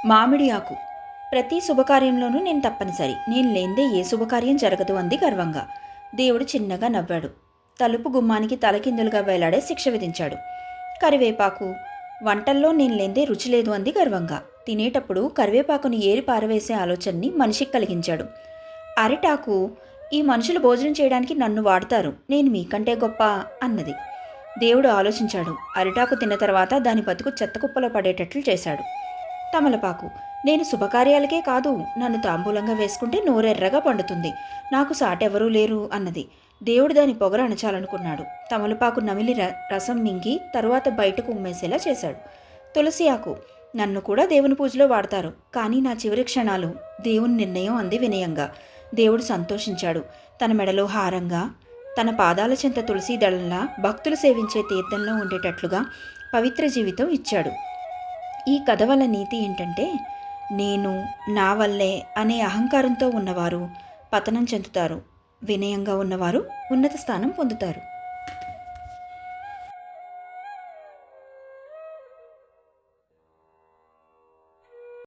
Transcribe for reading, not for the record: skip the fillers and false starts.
మామిడి ఆకు. ప్రతి శుభకార్యంలోనూ నేను తప్పనిసరి. నేను లేందే ఏ శుభకార్యం జరగదు అంది గర్వంగా. దేవుడు చిన్నగా నవ్వాడు. తలుపు గుమ్మానికి తలకిందులుగా వేలాడే శిక్ష విధించాడు. కరివేపాకు. వంటల్లో నేను లేందే రుచి లేదు అంది గర్వంగా. తినేటప్పుడు కరివేపాకును ఏరి పారవేసే ఆలోచనని మనిషికి కలిగించాడు. అరిటాకు. ఈ మనుషులు భోజనం చేయడానికి నన్ను వాడతారు, నేను మీకంటే గొప్ప అన్నది. దేవుడు ఆలోచించాడు. అరిటాకు తిన్న తర్వాత దాని బతుకు చెత్తకుప్పలో పడేటట్లు చేశాడు. తమలపాకు. నేను శుభకార్యాలకే కాదు, నన్ను తాంబూలంగా వేసుకుంటే నోరెర్రగా పండుతుంది, నాకు సాటెవరూ లేరు అన్నది. దేవుడు దాని పొగరు అణచాలనుకున్నాడు. తమలపాకు నమిలి రసం మింగి తరువాత బయటకు ఉమ్మేసేలా చేశాడు. తులసి ఆకు. నన్ను కూడా దేవుని పూజలో వాడతారు, కానీ నా చివరి క్షణాలు దేవుని నిర్ణయం అంది వినయంగా. దేవుడు సంతోషించాడు. తన మెడలో హారంగా, తన పాదాల చెంత తులసి దళంలా భక్తులు సేవించే తీర్థంలో ఉండేటట్లుగా పవిత్ర జీవితం ఇచ్చాడు. ఈ కథ వల్ల నీతి ఏంటంటే, నేను, నా వల్లే అనే అహంకారంతో ఉన్నవారు పతనం చెందుతారు, వినయంగా ఉన్నవారు ఉన్నత స్థానం పొందుతారు.